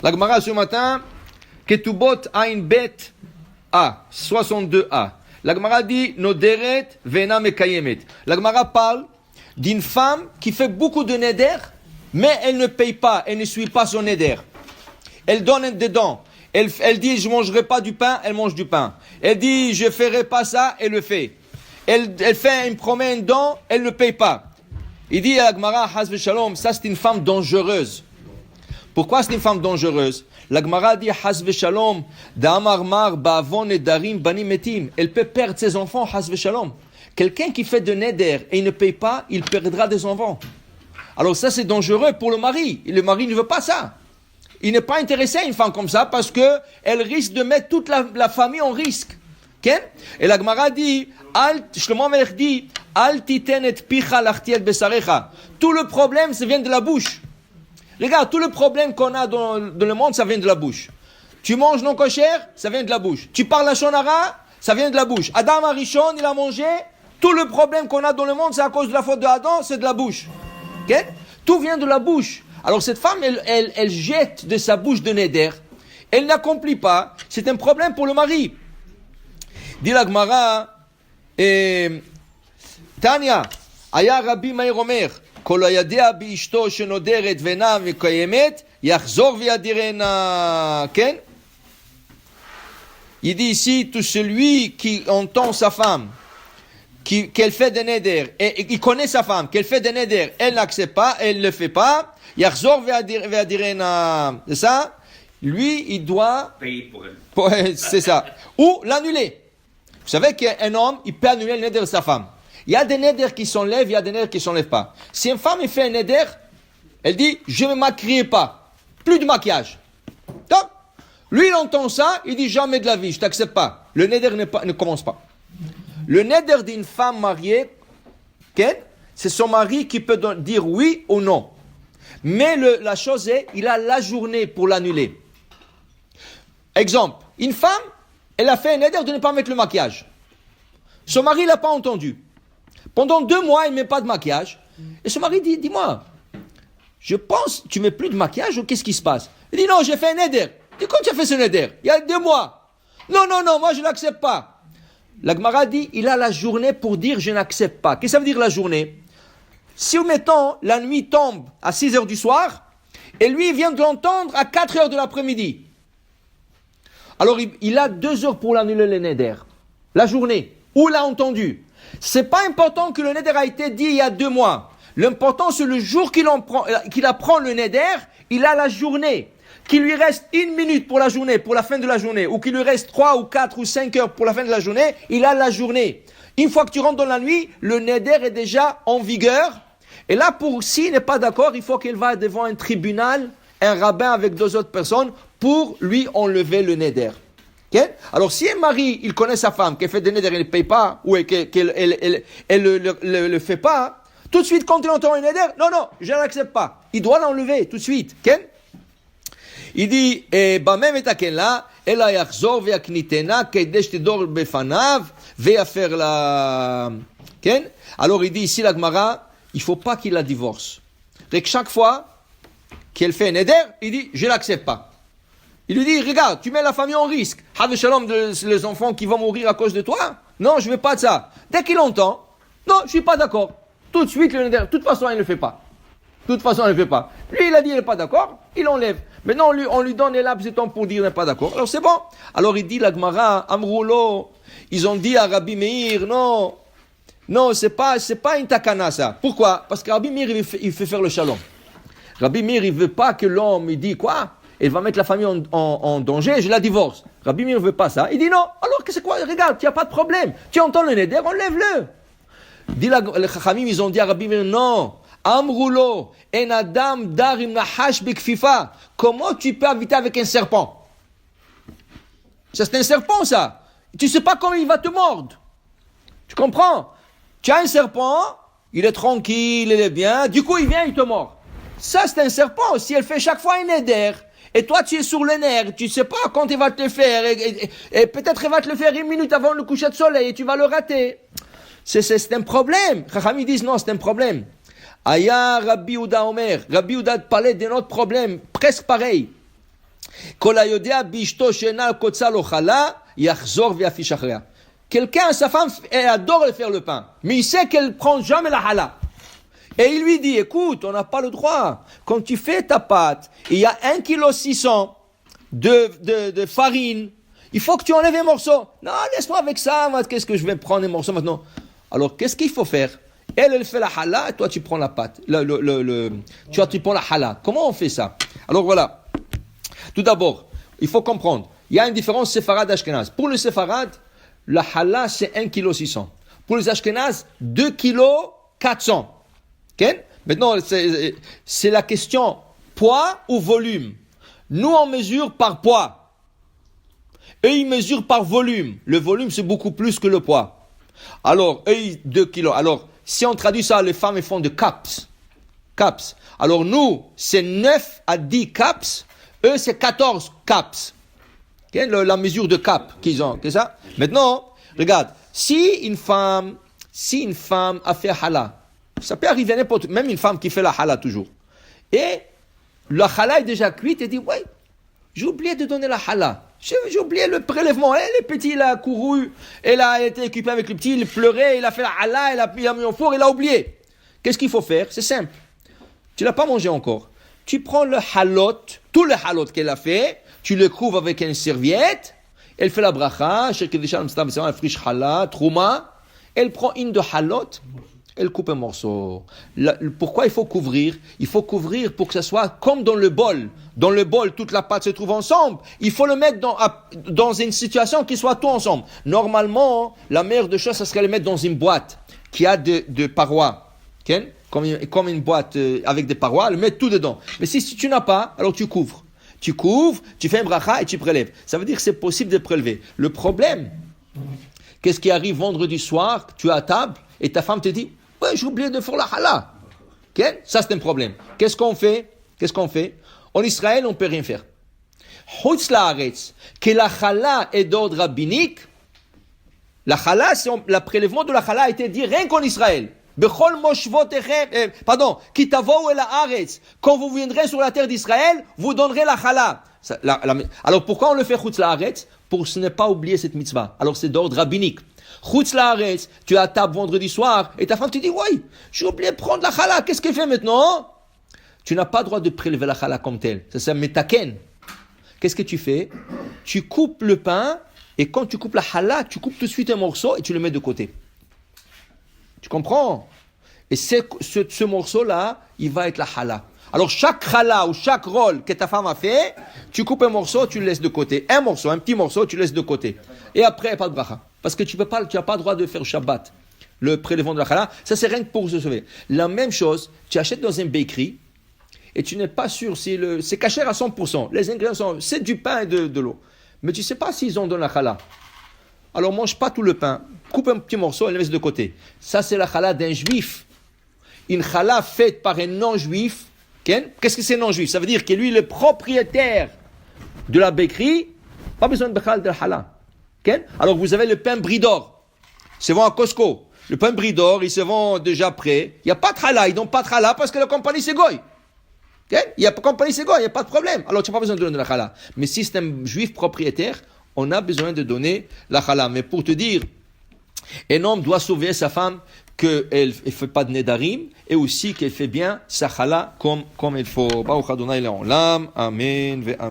La Gemara ce matin, Ketubot Ain Bet A, 62A. La Gemara dit Noderet Vena Mekayemet. La Gemara parle d'une femme qui fait beaucoup de neder, mais elle ne paye pas, elle ne suit pas son neder. Elle donne des dons. Elle dit je ne mangerai pas du pain, elle mange du pain. Elle dit je ne ferai pas ça, elle le fait. Elle fait une promesse, un don, elle ne paye pas. Il dit à la Gemara, Hazve Shalom, ça c'est une femme dangereuse. Pourquoi c'est une femme dangereuse? La Gemara dit Hazve Shalom, Da'amar Mar, Ba'avon et Darim, Bani Metim. Elle peut perdre ses enfants, Hazve Shalom. Quelqu'un qui fait de neder et il ne paye pas, il perdra des enfants. Alors ça c'est dangereux pour le mari. Le mari ne veut pas ça. Il n'est pas intéressé à une femme comme ça parce que elle risque de mettre toute la famille en risque. Okay? Et la Gemara dit, Shlomo Amelech dit, Al titen et picha lachti el besarecha. Tout le problème, ça vient de la bouche. Regarde, tout le problème qu'on a dans le monde, ça vient de la bouche. Tu manges non kosher, ça vient de la bouche. Tu parles la shonara, ça vient de la bouche. Adam Arishon, il a mangé. Tout le problème qu'on a dans le monde, c'est à cause de la faute de Adam, c'est de la bouche. Okay? Tout vient de la bouche. Alors cette femme, elle jette de sa bouche de neder. Elle n'accomplit pas. C'est un problème pour le mari. Dit la Gemara, Tanya, Aya Rabbi Meir Omer, Kol hayadea bi'ishto shenoderet ve'na v'kayemet, yachzor v'yadirena. Ken? Il dit ici, tout celui qui entend sa femme, qu'elle fait des neder, et il connaît sa femme, qu'elle fait des neder, elle n'accepte pas, elle ne le fait pas, yachzor v'yadirena. C'est ça? Lui, il doit payer pour elle. C'est ça. Ou l'annuler. Vous savez qu'un homme, il peut annuler le neder de sa femme. Il y a des neders qui s'enlèvent, il y a des neders qui ne s'enlèvent pas. Si une femme fait un neder, elle dit, je ne me maquillerai pas. Plus de maquillage. Donc, lui, il entend ça, il dit, jamais de la vie, je ne t'accepte pas. Le neder ne commence pas. Le neder d'une femme mariée, c'est son mari qui peut dire oui ou non. Mais la chose est, il a la journée pour l'annuler. Exemple, une femme, elle a fait un neder de ne pas mettre le maquillage. Son mari ne l'a pas entendu. Pendant 2 mois, il ne met pas de maquillage. Et son mari dit, dis-moi, je pense, tu ne mets plus de maquillage ou qu'est-ce qui se passe? Il dit, non, j'ai fait un neder. Il dit, quand tu as fait ce neder? Il y a 2 mois. Non, moi je ne l'accepte pas. La Gemara dit, il a la journée pour dire, je n'accepte pas. Qu'est-ce que ça veut dire la journée? Si, mettons, la nuit tombe à 6 heures du soir, et lui, il vient de l'entendre à 4 heures de l'après-midi. Alors, il a 2 heures pour l'annuler le neder. La journée. Où l'a entendu? C'est pas important que le neder a été dit il y a 2 mois. L'important, c'est le jour qu'il apprend le neder, il a la journée. Qu'il lui reste 1 minute pour la journée, pour la fin de la journée, ou qu'il lui reste 3 ou 4 ou 5 heures pour la fin de la journée, il a la journée. Une fois que tu rentres dans la nuit, le neder est déjà en vigueur. Et là, s'il n'est pas d'accord, il faut qu'il va devant un tribunal, un rabbin avec 2 autres personnes, pour lui enlever le neder. Okay? Alors, si un mari, il connaît sa femme, qu'elle fait des neder, elle ne paye pas, ou qu'elle le fait pas, tout de suite, quand il entend un neder, non, je ne l'accepte pas. Il doit l'enlever, tout de suite. Okay? Il dit, Bamem et Akenla, Ela yachzor ve'aknitena, kedesh tidor befanav, ve'afer la. Okay? Alors, il dit ici, la Gemara, il ne faut pas qu'il la divorce. Et que chaque fois qu'elle fait un neder, il dit, je ne l'accepte pas. Il lui dit, regarde, tu mets la famille en risque. Have shalom, les enfants qui vont mourir à cause de toi. Non, je ne veux pas de ça. Dès qu'il entend, non, je ne suis pas d'accord. Tout de suite, le neder, de toute façon, il ne le fait pas. Lui, il a dit, il n'est pas d'accord, il enlève. Maintenant, on lui donne les laps de temps pour dire, il n'est pas d'accord. Alors, c'est bon. Alors, il dit, la Gemara, Amroulo, ils ont dit à Rabbi Meir, non, c'est pas une takana, ça. Pourquoi? Parce que Rabbi Meir, il fait faire le shalom. Rabbi Meir, il ne veut pas que l'homme, il dit quoi? Il va mettre la famille en danger, je la divorce. Rabbi Meir ne veut pas ça. Il dit non, alors que c'est quoi? Regarde, il n'y a pas de problème. Tu entends le neder, enlève-le. Les Chachamim, ils ont dit à Rabbi Meir, non. Amroulo, en adam darim nahash bikfifa. Comment tu peux habiter avec un serpent? Ça, c'est un serpent, ça. Tu ne sais pas comment il va te mordre. Tu comprends? Tu as un serpent, il est tranquille, il est bien. Du coup, il vient, il te mord. Ça, c'est un serpent. Si elle fait chaque fois un neder, et toi, tu es sur le nerf, tu ne sais pas quand il va te le faire, et peut-être il va te le faire 1 minute avant le coucher de soleil, et tu vas le rater. C'est un problème. Chachamim disent non, c'est un problème. Aya Rabbi Uda Omer. Rabbi Uda parlait d'un autre problème, presque pareil. Quelqu'un, sa femme, elle adore faire le pain, mais il sait qu'elle prend jamais la hala. Et il lui dit, écoute, on n'a pas le droit. Quand tu fais ta pâte, il y a 1,6 kg de farine. Il faut que tu enlèves un morceau. Non, laisse-moi avec ça. Qu'est-ce que je vais prendre un morceau maintenant? Alors, qu'est-ce qu'il faut faire? Elle fait la hala et toi, tu prends la pâte. Tu prends la hala. Comment on fait ça? Alors, voilà. Tout d'abord, il faut comprendre. Il y a une différence séfarade-ashkenaz. Pour le séfarade, la hala, c'est 1,6 kg. Pour les ashkenaz, 2,4 kg. Okay? Maintenant, c'est la question poids ou volume. Nous, on mesure par poids. Eux, ils mesurent par volume. Le volume, c'est beaucoup plus que le poids. Alors, eux, 2 kilos. Alors, si on traduit ça, les femmes, elles font de caps. Caps. Alors, nous, c'est 9 à 10 caps. Eux, c'est 14 caps. Okay? La mesure de cap qu'ils ont. C'est ça? Maintenant, regarde. Si une femme a fait hala, ça peut arriver à n'importe, même une femme qui fait la hala toujours. Et la hala est déjà cuite et dit, ouais, j'ai oublié de donner la hala. J'ai oublié le prélèvement. Le petit, il a couru, il a été équipé avec le petit, il pleurait, il a fait la hala, il a mis au four, il a oublié. Qu'est-ce qu'il faut faire? C'est simple. Tu l'as pas mangé encore. Tu prends le halot, tout le halot qu'elle a fait, tu le couvres avec une serviette, elle fait la bracha, elle friche hala, trouma, elle prend une de halot, elle coupe un morceau. Pourquoi il faut couvrir? Il faut couvrir pour que ça soit comme dans le bol. Dans le bol, toute la pâte se trouve ensemble. Il faut le mettre dans une situation qui soit tout ensemble. Normalement, la meilleure des choses, ça serait le mettre dans une boîte qui a de parois. Okay? Comme une boîte avec des parois, le mettre tout dedans. Mais si tu n'as pas, alors tu couvres. Tu couvres, tu fais un bracha et tu prélèves. Ça veut dire que c'est possible de prélever. Le problème, qu'est-ce qui arrive vendredi soir, tu es à table et ta femme te dit, ouais, j'ai oublié de faire la hala. Okay? Ça, c'est un problème. Qu'est-ce qu'on fait? En Israël, on ne peut rien faire. Chutz laaretz, que la hala est d'ordre rabbinique, la hala, le prélèvement de la hala a été dit rien qu'en Israël. Bechol moshvotechem, ki tavou el haaretz. Quand vous viendrez sur la terre d'Israël, vous donnerez la hala. Alors pourquoi on le fait chutz laaretz? Pour ne pas oublier cette mitzvah. Alors c'est d'ordre rabbinique. Chutz laaretz, tu es à table vendredi soir et ta femme te dit, oui, j'ai oublié de prendre la chala. Qu'est-ce qu'elle fait maintenant? Tu n'as pas le droit de prélever la chala comme telle. Ça s'appelle metaken. Qu'est-ce que tu fais? Tu coupes le pain et quand tu coupes la chala, tu coupes tout de suite un morceau et tu le mets de côté. Tu comprends? Et ce morceau-là, il va être la chala. Alors chaque chala ou chaque rôle que ta femme a fait, tu coupes un morceau, tu le laisses de côté. Un morceau, un petit morceau, tu le laisses de côté. Et après, pas de bracha. Parce que tu n'as pas le droit de faire Shabbat. Le prélèvement de la chala, ça c'est rien que pour se sauver. La même chose, tu achètes dans une bakery et tu n'es pas sûr si c'est caché à 100%. Les ingrédients c'est du pain et de l'eau. Mais tu ne sais pas s'ils ont dans la chala. Alors mange pas tout le pain. Coupe un petit morceau et le laisse de côté. Ça c'est la chala d'un juif. Une chala faite par un non-juif. Qu'est-ce que c'est non-juif? Ça veut dire que lui, le propriétaire de la bakery, pas besoin de chala de la chala. Alors vous avez le pain brie d'or. Il se vend à Costco. Le pain brie d'or, il se vend déjà prêt. Il n'y a pas de chala. Ils n'ont pas de chala parce que la compagnie c'est goy. Il y a compagnie c'est goy, il n'y a pas de problème. Alors tu n'as pas besoin de donner la chala. Mais si c'est un juif propriétaire, on a besoin de donner la chala. Mais pour te dire, un homme doit sauver sa femme qu'elle ne fait pas de nedarim et aussi qu'elle fait bien sa chala comme il faut. Baruch Adonai Le'olam. Amen.